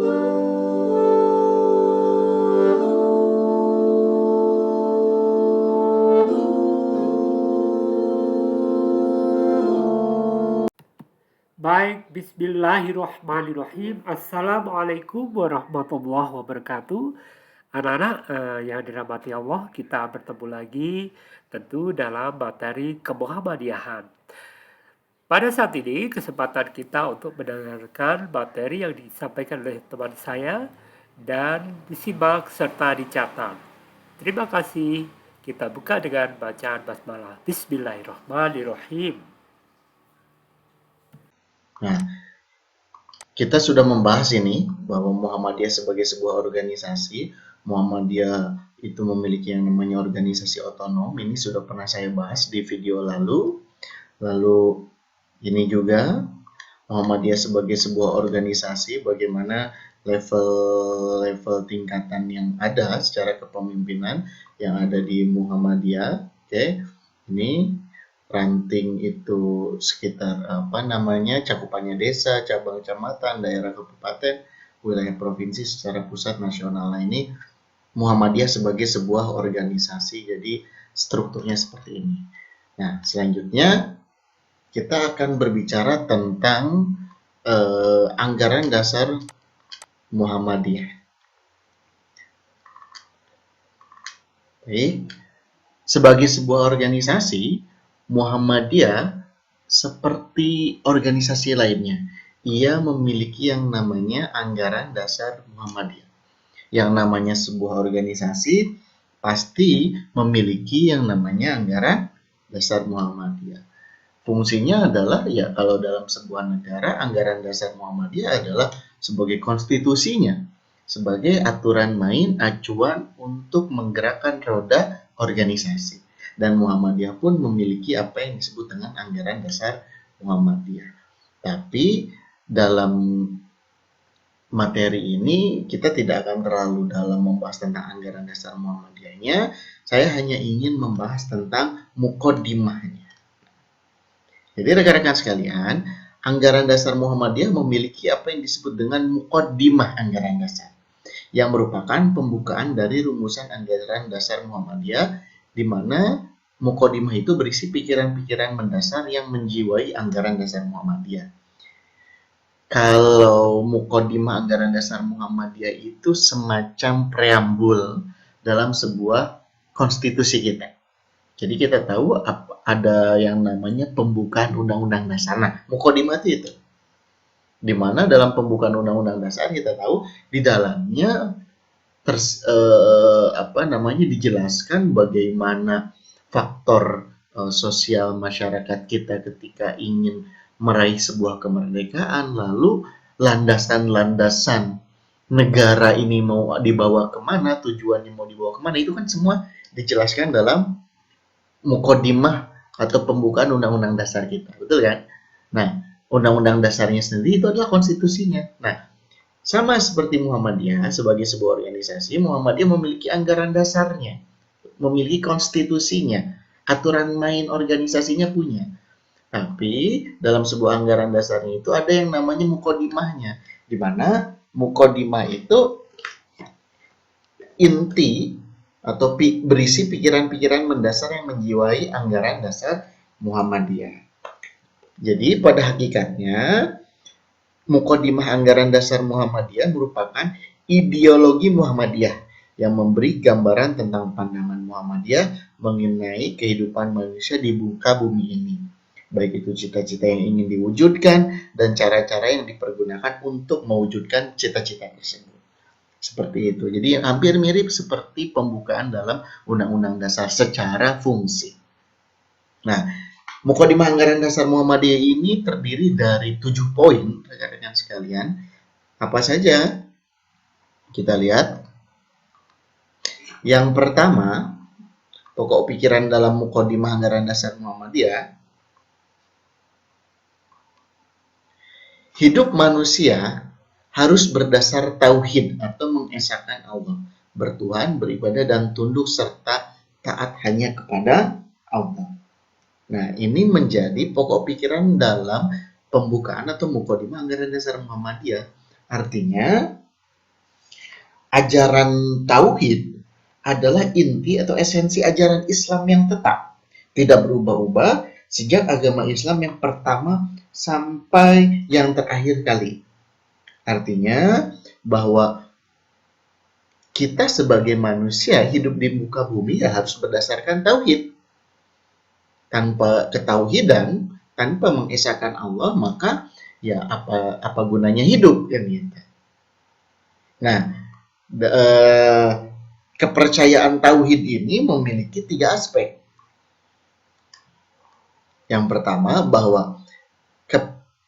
Baik, bismillahirrahmanirrahim. Assalamualaikum warahmatullahi wabarakatuh. Anak-anak yang dirahmati Allah, kita bertemu lagi tentu dalam materi kemuhammadiyahan. Pada saat ini, kesempatan kita untuk mendengarkan materi yang disampaikan oleh teman saya dan disimak serta dicatat. Terima kasih. Kita buka dengan bacaan basmalah. Bismillahirrahmanirrahim. Nah, kita sudah membahas ini bahwa Muhammadiyah sebagai sebuah organisasi, Muhammadiyah itu memiliki yang namanya organisasi otonom. Ini sudah pernah saya bahas di video lalu. Lalu ini juga Muhammadiyah sebagai sebuah organisasi, bagaimana level tingkatan yang ada secara kepemimpinan yang ada di Muhammadiyah. Oke, ini ranting itu sekitar cakupannya desa, cabang kecamatan, daerah kabupaten, wilayah provinsi secara pusat nasional. Nah, ini Muhammadiyah sebagai sebuah organisasi, jadi strukturnya seperti ini. Nah, selanjutnya kita akan berbicara tentang anggaran dasar Muhammadiyah. Baik. Sebagai sebuah organisasi, Muhammadiyah seperti organisasi lainnya, ia memiliki yang namanya anggaran dasar Muhammadiyah. Yang namanya sebuah organisasi pasti memiliki yang namanya anggaran dasar Muhammadiyah. Fungsinya adalah, ya kalau dalam sebuah negara, anggaran dasar Muhammadiyah adalah sebagai konstitusinya, sebagai aturan main, acuan untuk menggerakkan roda organisasi. Dan Muhammadiyah pun memiliki apa yang disebut dengan anggaran dasar Muhammadiyah. Tapi dalam materi ini kita tidak akan terlalu dalam membahas tentang anggaran dasar Muhammadiyahnya. Saya hanya ingin membahas tentang muqaddimahnya. Jadi rekan-rekan sekalian, anggaran dasar Muhammadiyah memiliki apa yang disebut dengan muqaddimah anggaran dasar, yang merupakan pembukaan dari rumusan anggaran dasar Muhammadiyah, di mana muqaddimah itu berisi pikiran-pikiran mendasar yang menjiwai anggaran dasar Muhammadiyah. Kalau muqaddimah anggaran dasar Muhammadiyah itu semacam preambul dalam sebuah konstitusi kita. Jadi kita tahu ada yang namanya pembukaan undang-undang dasar. Nah, muqaddimah itu. Di mana dalam pembukaan undang-undang dasar kita tahu di dalamnya dijelaskan bagaimana faktor sosial masyarakat kita ketika ingin meraih sebuah kemerdekaan, lalu landasan-landasan negara ini mau dibawa kemana, tujuannya mau dibawa kemana, itu kan semua dijelaskan dalam muqaddimah atau pembukaan undang-undang dasar kita, betul kan? Nah, undang-undang dasarnya sendiri itu adalah konstitusinya. Nah, sama seperti Muhammadiyah sebagai sebuah organisasi, Muhammadiyah memiliki anggaran dasarnya, memiliki konstitusinya, aturan main organisasinya punya. Tapi dalam sebuah anggaran dasarnya itu ada yang namanya muqaddimahnya, di mana muqaddimah itu inti atau berisi pikiran-pikiran mendasar yang menjiwai anggaran dasar Muhammadiyah. Jadi pada hakikatnya muqaddimah anggaran dasar Muhammadiyah merupakan ideologi Muhammadiyah yang memberi gambaran tentang pandangan Muhammadiyah mengenai kehidupan manusia di muka bumi ini. Baik itu cita-cita yang ingin diwujudkan dan cara-cara yang dipergunakan untuk mewujudkan cita-cita tersebut. Seperti itu. Jadi hampir mirip seperti pembukaan dalam Undang-Undang Dasar secara fungsi. Nah, muqaddimah anggaran dasar Muhammadiyah ini terdiri dari 7 poin, rekan-rekan sekalian. Apa saja? Kita lihat. Yang pertama, pokok pikiran dalam muqaddimah anggaran dasar Muhammadiyah, hidup manusia harus berdasar tauhid atau mengesahkan Allah, bertuhan, beribadah, dan tunduk serta taat hanya kepada Allah. Nah, ini menjadi pokok pikiran dalam pembukaan atau muqaddimah anggaran dasar Muhammadiyah. Artinya, ajaran tauhid adalah inti atau esensi ajaran Islam yang tetap, tidak berubah-ubah sejak agama Islam yang pertama sampai yang terakhir kali. Artinya bahwa kita sebagai manusia hidup di muka bumi ya harus berdasarkan tauhid. Tanpa ketauhidan, tanpa mengesahkan Allah, maka ya apa gunanya hidup kan gitu. Nah, kepercayaan tauhid ini memiliki 3 aspek. Yang pertama, bahwa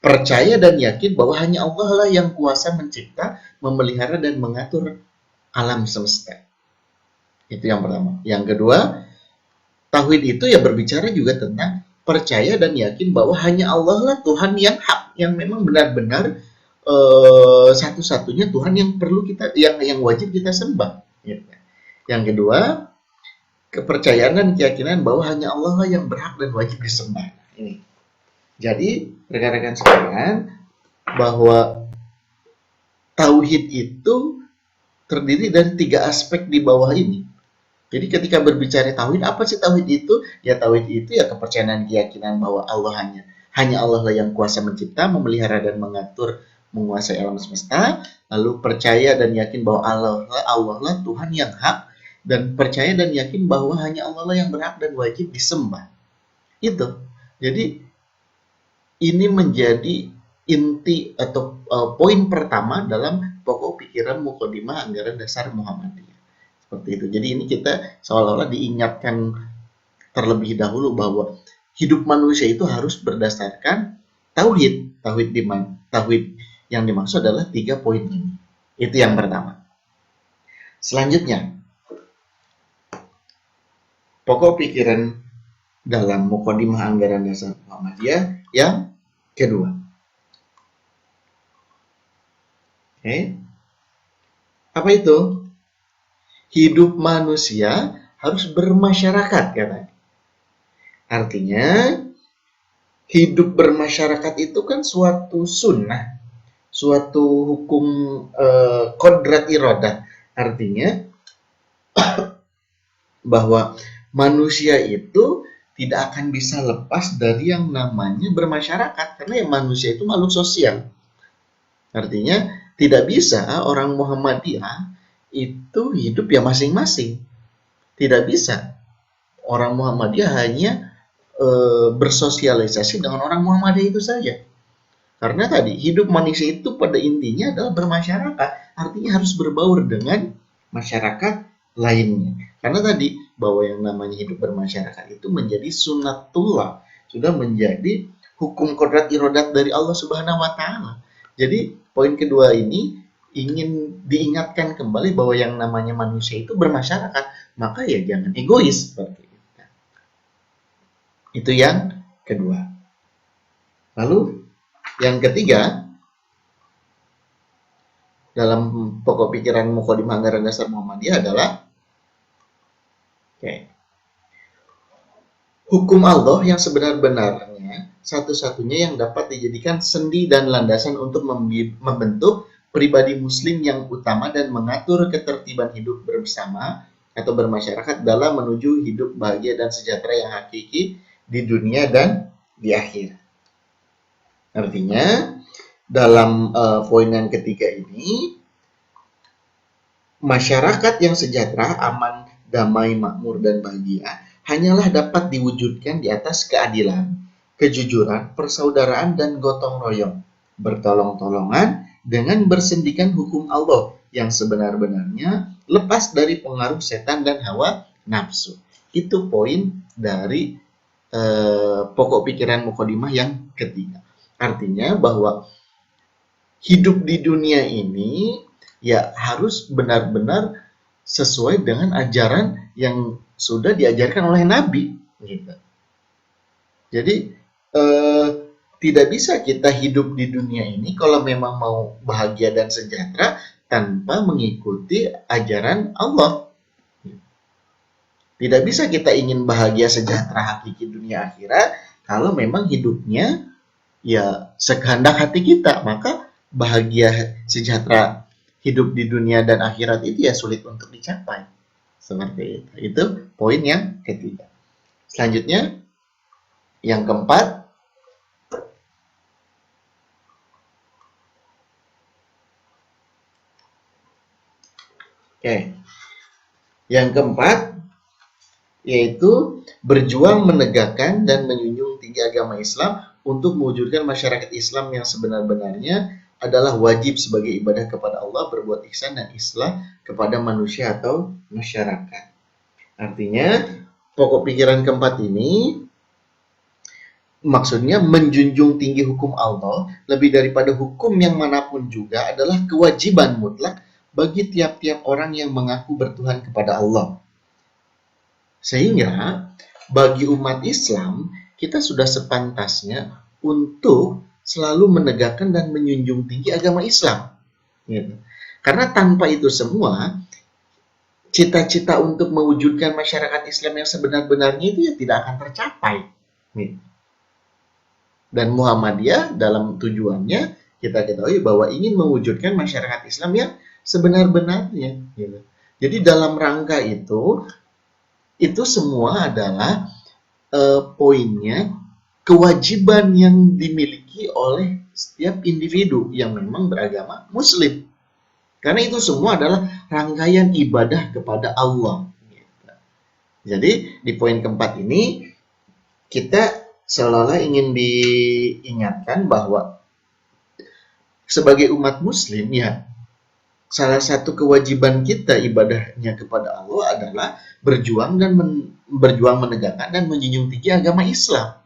percaya dan yakin bahwa hanya Allah lah yang kuasa mencipta, memelihara dan mengatur alam semesta. Itu yang pertama. Yang kedua, tauhid itu ya berbicara juga tentang percaya dan yakin bahwa hanya Allah lah Tuhan yang hak, yang memang benar-benar satu-satunya Tuhan yang perlu kita, yang wajib kita sembah. Gitu. Yang kedua, kepercayaan dan keyakinan bahwa hanya Allah lah yang berhak dan wajib disembah. Ini. Jadi, rekan-rekan sekalian, bahwa tauhid itu terdiri dari 3 aspek di bawah ini. Jadi ketika berbicara tauhid, apa sih tauhid itu? Ya tauhid itu ya kepercayaan dan keyakinan bahwa Allah hanya Allah lah yang kuasa mencipta, memelihara dan mengatur, menguasai alam semesta. Lalu percaya dan yakin bahwa Allah lah Tuhan yang hak, dan percaya dan yakin bahwa hanya Allah lah yang berhak dan wajib disembah. Itu. Jadi ini menjadi inti atau poin pertama dalam pokok pikiran Muqaddimah Anggaran Dasar Muhammadiyah. Seperti itu. Jadi ini kita seolah-olah diingatkan terlebih dahulu bahwa hidup manusia itu harus berdasarkan tauhid. Tauhid yang dimaksud adalah 3 poin ini. Itu yang pertama. Selanjutnya, pokok pikiran dalam Muqaddimah Anggaran Dasar Muhammadiyah yang kedua. Oke. Apa itu? Hidup manusia harus bermasyarakat, katanya. Artinya, hidup bermasyarakat itu kan suatu sunnah, suatu hukum kodrat iradah. Artinya, bahwa manusia itu tidak akan bisa lepas dari yang namanya bermasyarakat. Karena yang manusia itu makhluk sosial. Artinya, tidak bisa orang Muhammadiyah itu hidup ya masing-masing. Tidak bisa. Orang Muhammadiyah hanya bersosialisasi dengan orang Muhammadiyah itu saja. Karena tadi hidup manusia itu pada intinya adalah bermasyarakat. Artinya harus berbaur dengan masyarakat lainnya. Karena tadi bahwa yang namanya hidup bermasyarakat itu menjadi sunnatullah. Sudah menjadi hukum kodrat irodat dari Allah Subhanahu wa Ta'ala. Jadi poin kedua ini ingin diingatkan kembali bahwa yang namanya manusia itu bermasyarakat, maka ya jangan egois seperti itu. Itu yang kedua. Lalu yang ketiga, dalam pokok pikiran Muqaddimah Anggaran Dasar Muhammadiyah adalah hukum Allah yang sebenar-benarnya satu-satunya yang dapat dijadikan sendi dan landasan untuk membentuk pribadi muslim yang utama dan mengatur ketertiban hidup bersama atau bermasyarakat dalam menuju hidup bahagia dan sejahtera yang hakiki di dunia dan di akhirat. Artinya, dalam poin yang ketiga ini, masyarakat yang sejahtera, aman, damai, makmur, dan bahagia hanyalah dapat diwujudkan di atas keadilan, kejujuran, persaudaraan, dan gotong royong, bertolong-tolongan dengan bersendikan hukum Allah yang sebenar-benarnya lepas dari pengaruh setan dan hawa nafsu. Itu poin dari pokok pikiran Muqaddimah yang ketiga. Artinya bahwa hidup di dunia ini ya harus benar-benar sesuai dengan ajaran yang sudah diajarkan oleh Nabi. Gitu. Jadi tidak bisa kita hidup di dunia ini kalau memang mau bahagia dan sejahtera tanpa mengikuti ajaran Allah. Tidak bisa kita ingin bahagia sejahtera hakiki dunia akhirat kalau memang hidupnya ya sekehendak hati kita. Maka bahagia sejahtera hidup di dunia dan akhirat itu ya sulit untuk dicapai. Seperti itu. Itu poin yang ketiga. Selanjutnya, yang keempat, yang keempat yaitu berjuang menegakkan dan menjunjung tinggi agama Islam untuk mewujudkan masyarakat Islam yang sebenar-benarnya adalah wajib sebagai ibadah kepada Allah, berbuat ihsan dan islah kepada manusia atau masyarakat. Artinya, pokok pikiran keempat ini maksudnya menjunjung tinggi hukum Allah lebih daripada hukum yang manapun juga adalah kewajiban mutlak bagi tiap-tiap orang yang mengaku bertuhan kepada Allah. Sehingga bagi umat Islam, kita sudah sepantasnya untuk selalu menegakkan dan menjunjung tinggi agama Islam. Gitu. Karena tanpa itu semua, cita-cita untuk mewujudkan masyarakat Islam yang sebenar-benarnya itu ya tidak akan tercapai. Gitu. Dan Muhammadiyah dalam tujuannya kita ketahui bahwa ingin mewujudkan masyarakat Islam yang sebenar-benarnya. Gitu. Jadi dalam rangka itu semua adalah poinnya kewajiban yang dimiliki oleh setiap individu yang memang beragama Muslim. Karena itu semua adalah rangkaian ibadah kepada Allah. Jadi di poin keempat ini kita seolah-olah ingin diingatkan bahwa sebagai umat Muslim ya, salah satu kewajiban kita ibadahnya kepada Allah adalah berjuang menegakkan dan menjunjung tinggi agama Islam.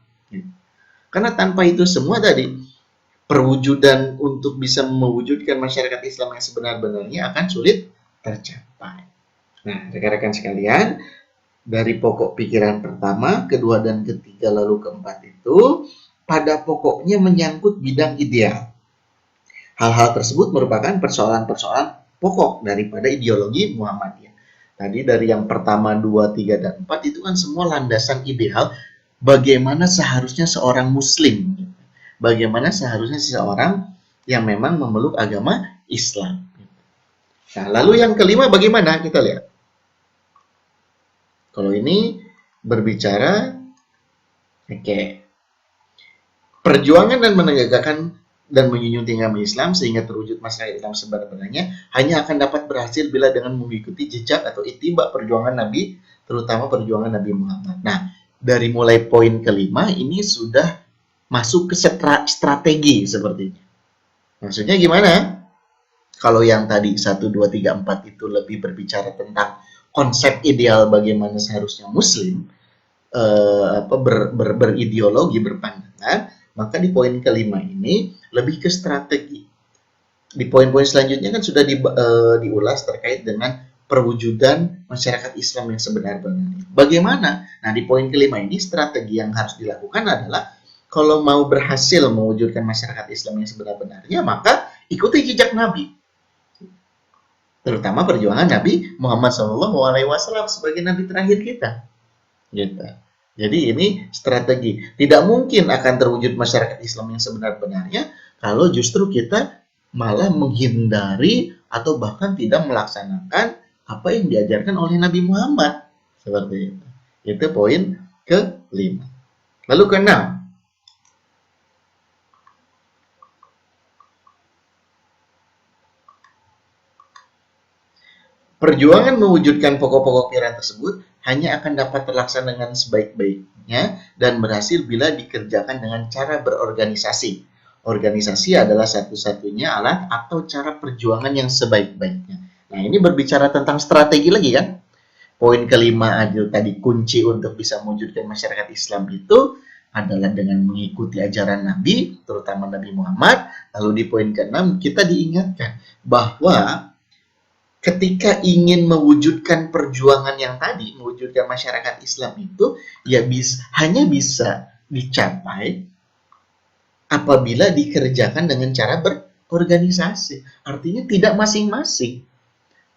Karena tanpa itu semua tadi, perwujudan untuk bisa mewujudkan masyarakat Islam yang sebenar-benarnya akan sulit tercapai. Nah, rekan-rekan sekalian, dari pokok pikiran pertama, kedua dan ketiga lalu keempat itu pada pokoknya menyangkut bidang ideal. Hal-hal tersebut merupakan persoalan-persoalan pokok daripada ideologi Muhammadiyah. Tadi dari yang pertama, 2, 3, dan 4 itu kan semua landasan ideal bagaimana seharusnya seorang Muslim. Bagaimana seharusnya seseorang yang memang memeluk agama Islam. Nah, lalu yang kelima bagaimana? Kita lihat. Kalau ini berbicara, perjuangan dan menegakkan dan menjunjung tinggi agama Islam sehingga terwujud masyarakat Islam sebenarnya hanya akan dapat berhasil bila dengan mengikuti jejak atau ittiba perjuangan Nabi, terutama perjuangan Nabi Muhammad. Nah, dari mulai poin kelima ini sudah masuk ke strategi sepertinya. Maksudnya gimana? Kalau yang tadi 1, 2, 3, 4 itu lebih berbicara tentang konsep ideal bagaimana seharusnya Muslim berideologi, berpandangan, maka di poin kelima ini lebih ke strategi. Di poin-poin selanjutnya kan sudah diulas terkait dengan perwujudan masyarakat Islam yang sebenar-benarnya. Bagaimana? Nah, di poin kelima ini strategi yang harus dilakukan adalah kalau mau berhasil mewujudkan masyarakat Islam yang sebenar-benarnya, maka ikuti jejak Nabi. Terutama perjuangan Nabi Muhammad SAW sebagai Nabi terakhir kita. Gitu. Jadi ini strategi. Tidak mungkin akan terwujud masyarakat Islam yang sebenar-benarnya kalau justru kita malah menghindari atau bahkan tidak melaksanakan apa yang diajarkan oleh Nabi Muhammad. Seperti itu. Itu poin ke-5. Lalu ke-6. Perjuangan mewujudkan pokok-pokok pikiran tersebut hanya akan dapat terlaksana dengan sebaik-baiknya dan berhasil bila dikerjakan dengan cara berorganisasi. Organisasi adalah satu-satunya alat atau cara perjuangan yang sebaik-baiknya. Nah, ini berbicara tentang strategi lagi kan? Poin kelima adil tadi, kunci untuk bisa mewujudkan masyarakat Islam itu adalah dengan mengikuti ajaran Nabi, terutama Nabi Muhammad. Lalu di poin ke-6 kita diingatkan bahwa ketika ingin mewujudkan perjuangan yang tadi, mewujudkan masyarakat Islam itu, ya hanya bisa dicapai apabila dikerjakan dengan cara berorganisasi. Artinya tidak masing-masing.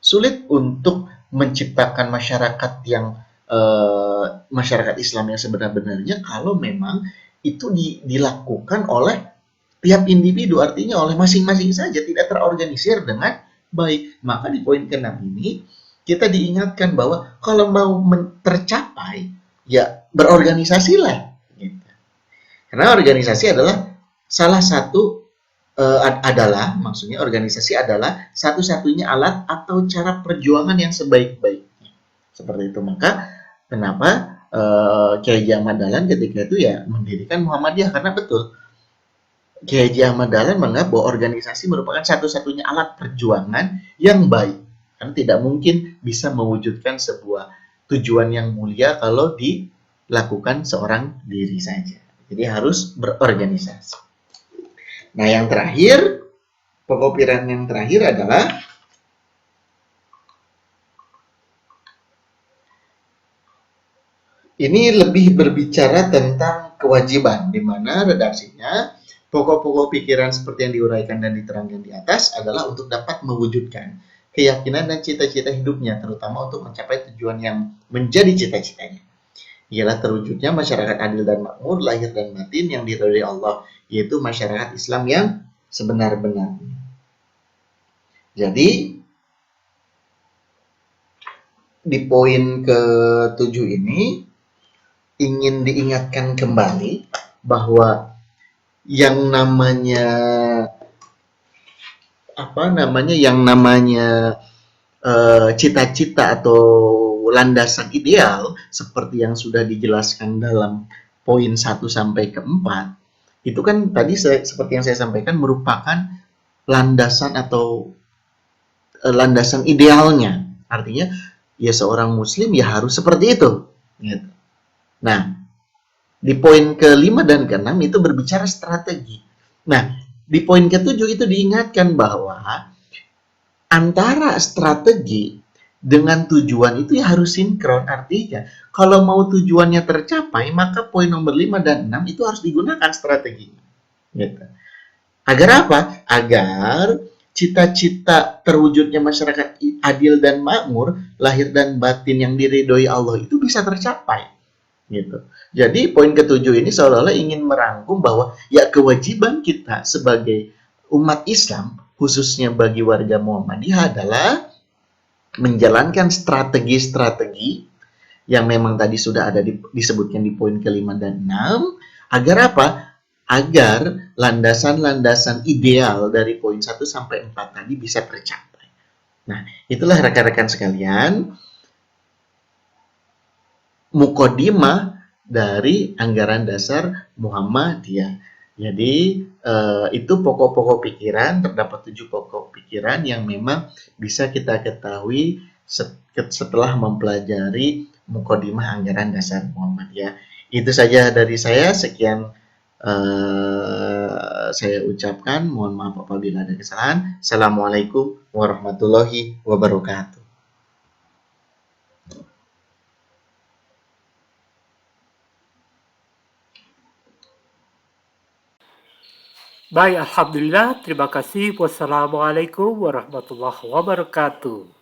Sulit untuk menciptakan masyarakat yang masyarakat Islam yang sebenar-benarnya kalau memang itu dilakukan oleh tiap individu, artinya oleh masing-masing saja, tidak terorganisir dengan baik. Maka di poin ke-6 ini kita diingatkan bahwa kalau mau tercapai, ya berorganisasilah. Gitu. Karena organisasi adalah salah satu maksudnya organisasi adalah satu-satunya alat atau cara perjuangan yang sebaik-baiknya. Seperti itu. Maka kenapa Kiai Haji Ahmad Dahlan ketika itu ya mendirikan Muhammadiyah, karena betul Kiai Haji Ahmad Dahlan menganggap bahwa organisasi merupakan satu-satunya alat perjuangan yang baik. Karena tidak mungkin bisa mewujudkan sebuah tujuan yang mulia kalau dilakukan seorang diri saja. Jadi harus berorganisasi. Nah, yang terakhir, pokok pikiran yang terakhir adalah ini lebih berbicara tentang kewajiban, di mana redaksinya pokok-pokok pikiran seperti yang diuraikan dan diterangkan di atas adalah untuk dapat mewujudkan keyakinan dan cita-cita hidupnya, terutama untuk mencapai tujuan yang menjadi cita-citanya. Ialah terwujudnya masyarakat adil dan makmur, lahir dan batin yang diridhoi Allah, yaitu masyarakat Islam yang sebenar-benarnya. Jadi, di poin ke-7 ini ingin diingatkan kembali bahwa yang namanya cita-cita atau landasan ideal seperti yang sudah dijelaskan dalam poin 1 sampai ke 4 itu kan tadi seperti yang saya sampaikan merupakan landasan atau landasan idealnya. Artinya ya seorang muslim ya harus seperti itu gitu. Nah, di poin ke-5 dan ke-6 itu berbicara strategi. Nah, di poin ke-7 itu diingatkan bahwa antara strategi dengan tujuan itu ya harus sinkron. Artinya, kalau mau tujuannya tercapai, maka poin nomor 5 dan 6 itu harus digunakan strateginya. Gitu. Agar apa? Agar cita-cita terwujudnya masyarakat adil dan makmur, lahir dan batin yang diridhoi Allah itu bisa tercapai. Gitu. Jadi poin ke-7 ini seolah-olah ingin merangkum bahwa ya kewajiban kita sebagai umat Islam, khususnya bagi warga Muhammadiyah adalah menjalankan strategi-strategi yang memang tadi sudah ada disebutkan di poin ke-5 dan 6, agar apa? Agar landasan-landasan ideal dari poin 1 sampai 4 tadi bisa tercapai. Nah, itulah rekan-rekan sekalian, mukodimah dari anggaran dasar Muhammadiyah. Jadi itu pokok-pokok pikiran, terdapat 7 pokok pikiran yang memang bisa kita ketahui setelah mempelajari mukodimah anggaran dasar Muhammadiyah. Itu saja dari saya, sekian saya ucapkan, mohon maaf apabila ada kesalahan. Assalamualaikum warahmatullahi wabarakatuh. Baik, alhamdulillah. Terima kasih. Wassalamualaikum warahmatullahi wabarakatuh.